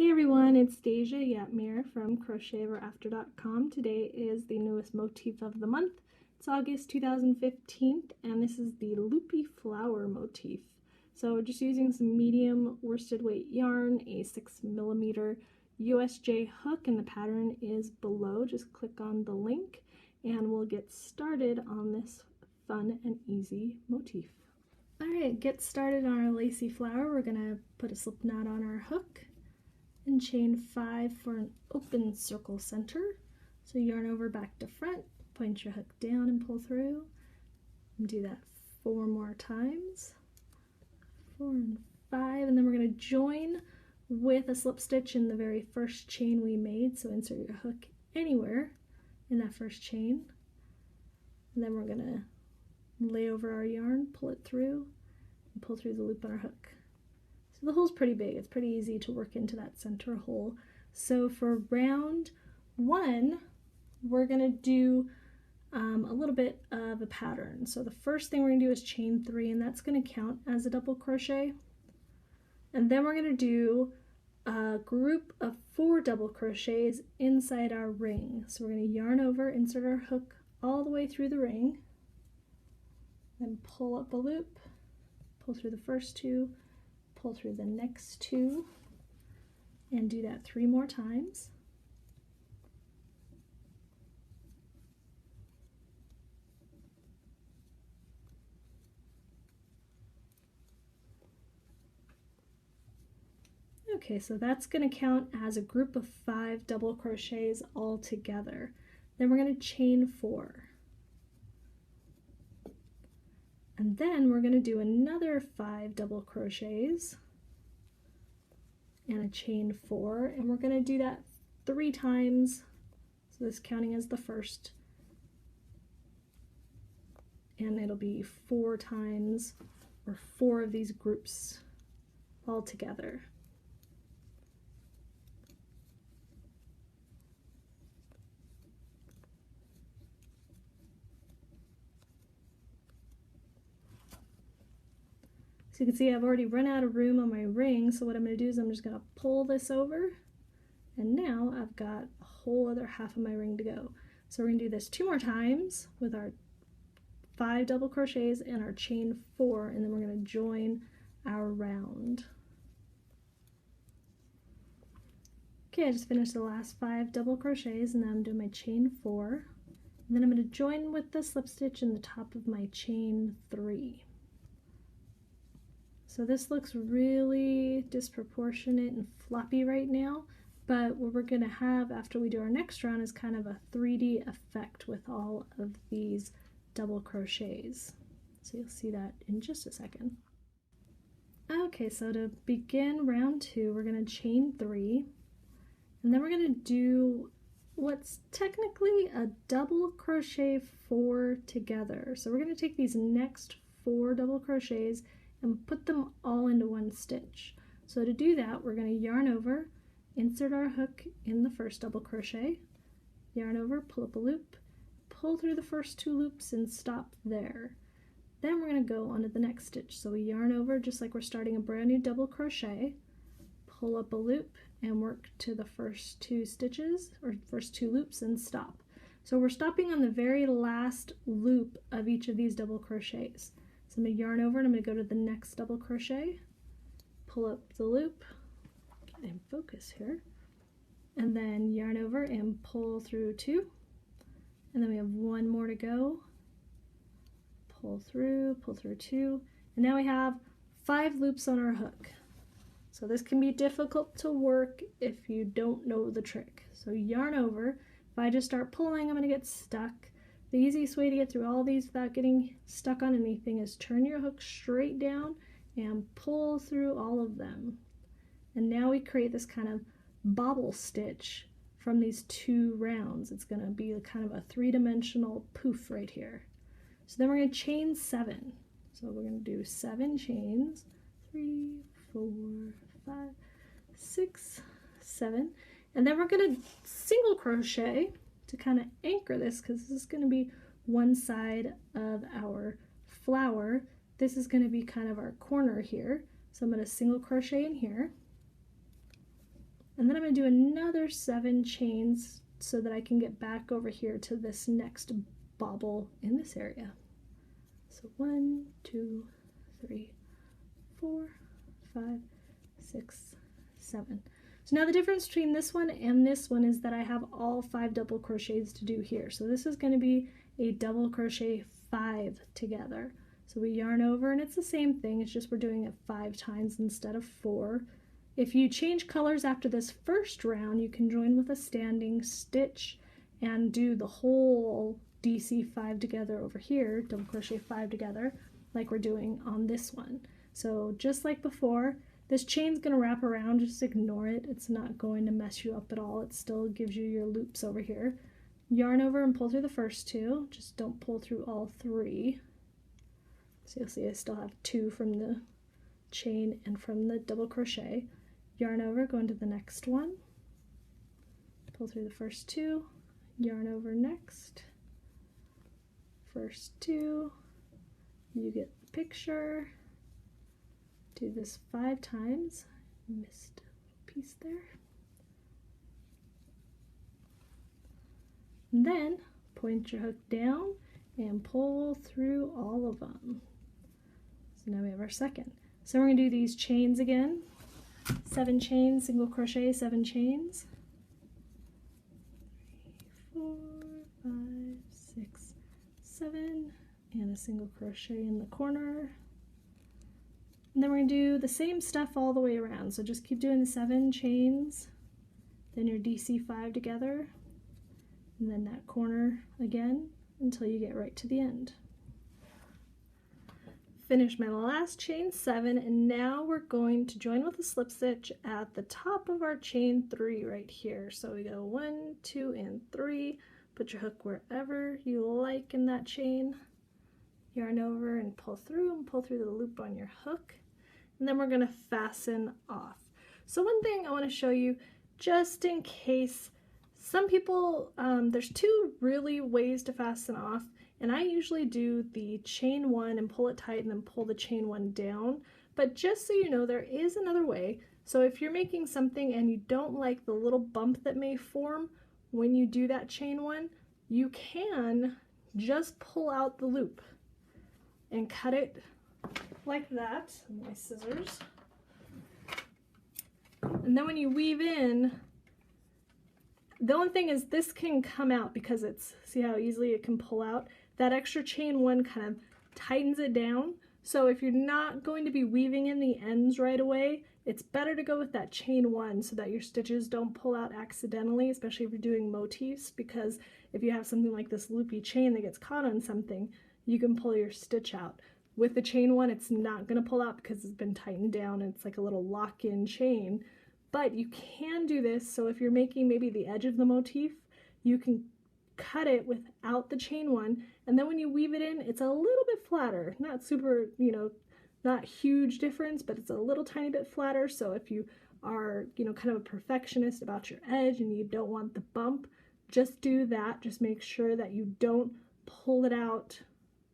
Hey everyone, it's Deja Yatmir from CrochetEverAfter.com. Today is the newest motif of the month. It's August 2015 and this is the Loopy flower motif. So we're just using some medium worsted weight yarn, a 6mm USJ hook, and the pattern is below. Just click on the link and we'll get started on this fun and easy motif. Alright, get started on our lacy flower. We're going to put a slip knot on our hook and chain 5 for an open circle center. So yarn over back to front, point your hook down and pull through, and do that 4 more times. 4 and 5, and then we're going to join with a slip stitch in the very first chain we made. So insert your hook anywhere in that first chain, and then we're going to lay over our yarn, pull it through, and pull through the loop on our hook. So the hole's pretty big. It's pretty easy to work into that center hole. So for round 1, we're going to do a little bit of a pattern. So the first thing we're going to do is chain 3, and that's going to count as a double crochet. And then we're going to do a group of 4 double crochets inside our ring. So we're going to yarn over, insert our hook all the way through the ring, then pull up a loop, pull through the first 2, pull through the next 2, and do that 3 more times. Okay, so that's going to count as a group of 5 double crochets all together. Then we're going to chain 4. And then we're going to do another 5 double crochets and a chain 4, and we're going to do that 3 times. So this counting as the first, and it'll be 4 times, or 4 of these groups all together. So you can see I've already run out of room on my ring, so what I'm going to do is I'm just going to pull this over, and now I've got a whole other half of my ring to go. So we're going to do this 2 more times with our 5 double crochets and our chain 4, and then we're going to join our round. Okay, I just finished the last 5 double crochets, and now I'm doing my chain 4, and then I'm going to join with the slip stitch in the top of my chain 3. So this looks really disproportionate and floppy right now, but what we're going to have after we do our next round is kind of a 3D effect with all of these double crochets. So you'll see that in just a second. Okay, so to begin round 2, we're going to chain 3, and then we're going to do what's technically a double crochet 4 together. So we're going to take these next 4 double crochets and put them all into one stitch. So to do that, we're going to yarn over, insert our hook in the first double crochet, yarn over, pull up a loop, pull through the first 2 loops and stop there. Then we're going to go on to the next stitch. So we yarn over just like we're starting a brand new double crochet, pull up a loop and work to the first 2 stitches or first 2 loops and stop. So we're stopping on the very last loop of each of these double crochets. So I'm going to yarn over and I'm going to go to the next double crochet, pull up the loop, get in focus here, and then yarn over and pull through 2, and then we have 1 more to go, pull through 2, and now we have 5 loops on our hook. So this can be difficult to work if you don't know the trick. So yarn over. If I just start pulling, I'm going to get stuck. The easiest way to get through all these without getting stuck on anything is turn your hook straight down and pull through all of them. And now we create this kind of bobble stitch from these 2 rounds. It's going to be kind of a 3-dimensional poof right here. So then we're going to chain 7. So we're going to do 7 chains. 3, 4, 5, 6, 7. And then we're going to single crochet to kind of anchor this, because this is going to be one side of our flower. This is going to be kind of our corner here. So I'm going to single crochet in here, And then I'm going to do another 7 chains so that I can get back over here to this next bobble in this area. So 1, 2, 3, 4, 5, 6, 7. So now the difference between this one and this one is that I have all 5 double crochets to do here. So this is going to be a double crochet 5 together. So we yarn over and it's the same thing, it's just we're doing it 5 times instead of 4. If you change colors after this first round, you can join with a standing stitch and do the whole DC 5 together over here, double crochet 5 together, like we're doing on this one. So just like before, this chain's going to wrap around, just ignore it. It's not going to mess you up at all. It still gives you your loops over here. Yarn over and pull through the first 2, just don't pull through all 3. So you'll see I still have 2 from the chain and from the double crochet. Yarn over, go into the next one, pull through the first 2, yarn over next, first 2, you get the picture, do this 5 times, missed a piece there, and then point your hook down and pull through all of them. So now we have our second. So we're going to do these chains again. 7 chains, single crochet, 7 chains. 3, 4, 5, 6, 7, and a single crochet in the corner. And then we're going to do the same stuff all the way around. So just keep doing the 7 chains, then your DC 5 together, and then that corner again until you get right to the end. Finish my last chain 7, and now we're going to join with a slip stitch at the top of our chain 3 right here. So we go 1, 2, and 3. Put your hook wherever you like in that chain. Yarn over and pull through the loop on your hook. And then we're going to fasten off. So one thing I want to show you, just in case some people, there's 2 really ways to fasten off. And I usually do the chain 1 and pull it tight and then pull the chain 1 down. But just so you know, there is another way. So if you're making something and you don't like the little bump that may form when you do that chain 1, you can just pull out the loop and cut it like that. My scissors. And then when you weave in, the only thing is this can come out because it's, see how easily it can pull out? That extra chain 1 kind of tightens it down. So if you're not going to be weaving in the ends right away, it's better to go with that chain 1 so that your stitches don't pull out accidentally, especially if you're doing motifs, because if you have something like this loopy chain that gets caught on something, you can pull your stitch out. With the chain 1, it's not going to pull out because it's been tightened down and it's like a little lock-in chain. But you can do this, so if you're making maybe the edge of the motif, you can cut it without the chain 1, and then when you weave it in, it's a little bit flatter. Not super, not huge difference, but it's a little tiny bit flatter. So if you are, kind of a perfectionist about your edge and you don't want the bump, just do that. Just make sure that you don't pull it out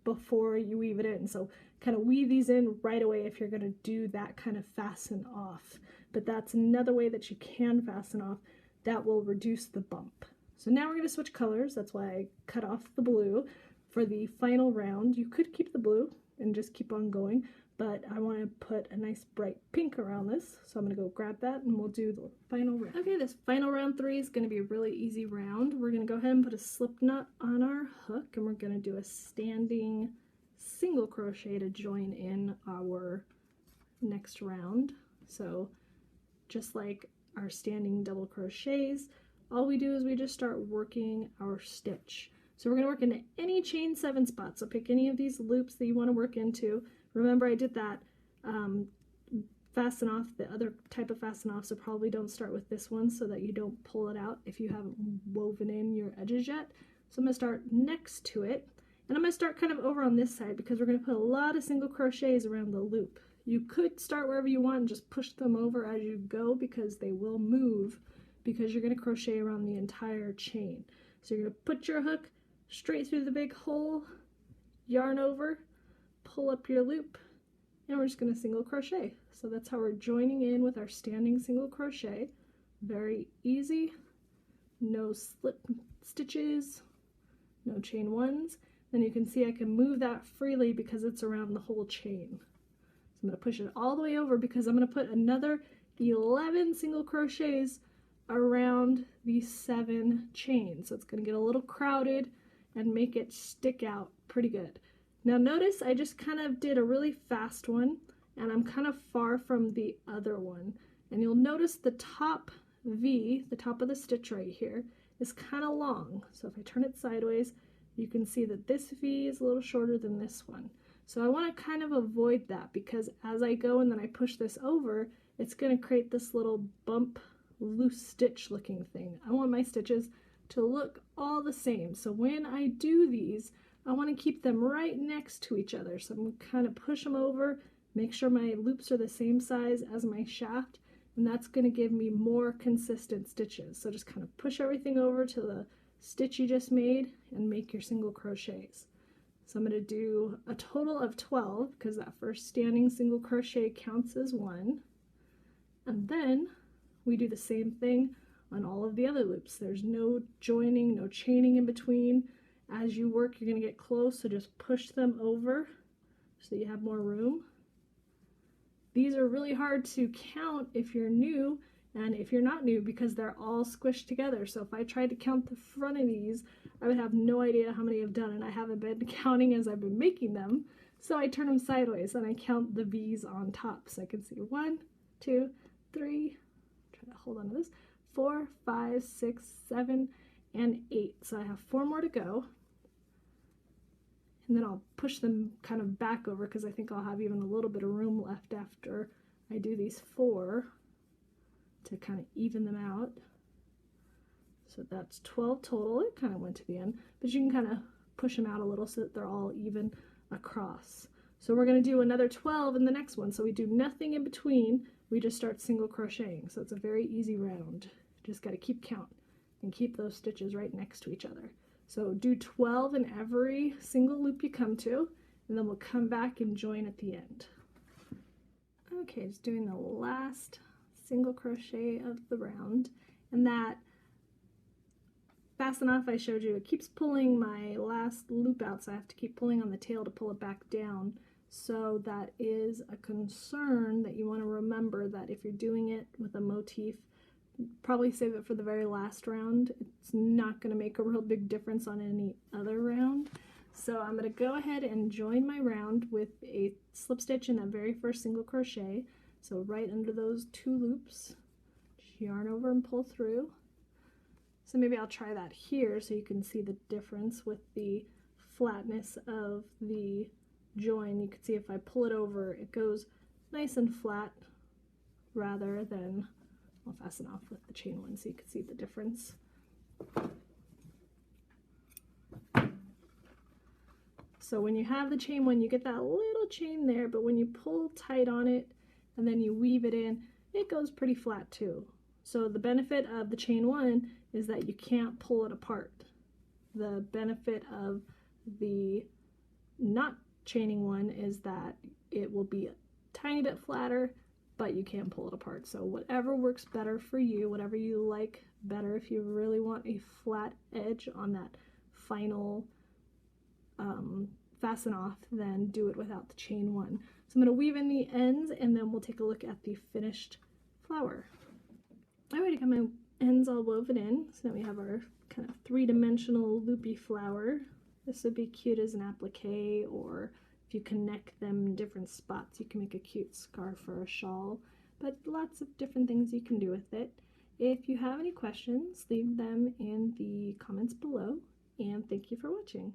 before you weave it in. So kind of weave these in right away if you're going to do that kind of fasten off. But that's another way that you can fasten off that will reduce the bump. So now we're going to switch colors. That's why I cut off the blue for the final round. You could keep the blue and just keep on going, but I want to put a nice bright pink around this. So I'm going to go grab that and we'll do the final round. Okay, this final round 3 is going to be a really easy round. We're going to go ahead and put a slip knot on our hook, and we're going to do a standing single crochet to join in our next round. So just like our standing double crochets, all we do is we just start working our stitch. So we're going to work into any chain 7 spots. So pick any of these loops that you want to work into. Remember, I did that fasten off, the other type of fasten off, so probably don't start with this one so that you don't pull it out if you haven't woven in your edges yet. So I'm going to start next to it, and I'm going to start kind of over on this side because we're going to put a lot of single crochets around the loop. You could start wherever you want and just push them over as you go because they will move, because you're going to crochet around the entire chain. So you're going to put your hook straight through the big hole, yarn over, pull up your loop, and we're just going to single crochet. So that's how we're joining in with our standing single crochet. Very easy, no slip stitches, no chain ones. Then you can see I can move that freely because it's around the whole chain. So I'm going to push it all the way over because I'm going to put another 11 single crochets around these 7 chains. So it's going to get a little crowded and make it stick out pretty good. Now notice I just kind of did a really fast one and I'm kind of far from the other one. And you'll notice the top V, the top of the stitch right here, is kind of long. So if I turn it sideways, you can see that this V is a little shorter than this one. So I want to kind of avoid that because as I go and then I push this over, it's going to create this little bump, loose stitch looking thing. I want my stitches to look all the same. So when I do these, I want to keep them right next to each other. So I'm going to kind of push them over, make sure my loops are the same size as my shaft, and that's going to give me more consistent stitches. So just kind of push everything over to the stitch you just made and make your single crochets. So I'm going to do a total of 12 because that first standing single crochet counts as 1. And then we do the same thing on all of the other loops. There's no joining, no chaining in between. As you work, you're going to get close, so just push them over so you have more room. These are really hard to count if you're new and if you're not new because they're all squished together. So if I tried to count the front of these, I would have no idea how many I've done, and I haven't been counting as I've been making them. So I turn them sideways and I count the V's on top so I can see 1, 2, 3, try to hold on to this, 4, 5, 6, 7, and 8. So I have 4 more to go. And then I'll push them kind of back over because I think I'll have even a little bit of room left after I do these 4 to kind of even them out. So that's 12 total. It kind of went to the end, but you can kind of push them out a little so that they're all even across. So we're going to do another 12 in the next one. So we do nothing in between. We just start single crocheting. So it's a very easy round. Just got to keep count and keep those stitches right next to each other. So do 12 in every single loop you come to, and then we'll come back and join at the end. Okay, just doing the last single crochet of the round, and that fasten off I showed you, it keeps pulling my last loop out, so I have to keep pulling on the tail to pull it back down. So that is a concern that you want to remember, that if you're doing it with a motif, probably save it for the very last round. It's not going to make a real big difference on any other round. So I'm going to go ahead and join my round with a slip stitch in that very first single crochet. So right under those 2 loops, just yarn over and pull through. So maybe I'll try that here so you can see the difference with the flatness of the join. You can see if I pull it over, it goes nice and flat rather than, I'll fasten off with the chain one so you can see the difference. So when you have the chain one, you get that little chain there, but when you pull tight on it and then you weave it in, it goes pretty flat too. So the benefit of the chain one is that you can't pull it apart. The benefit of the not chaining one is that it will be a tiny bit flatter, but you can't pull it apart. So whatever works better for you, whatever you like better, if you really want a flat edge on that final fasten off, then do it without the chain one. So I'm going to weave in the ends and then we'll take a look at the finished flower. I already got my ends all woven in, so now we have our kind of 3-dimensional loopy flower. This would be cute as an applique, or if you connect them in different spots, you can make a cute scarf or a shawl, but lots of different things you can do with it. If you have any questions, leave them in the comments below, and thank you for watching.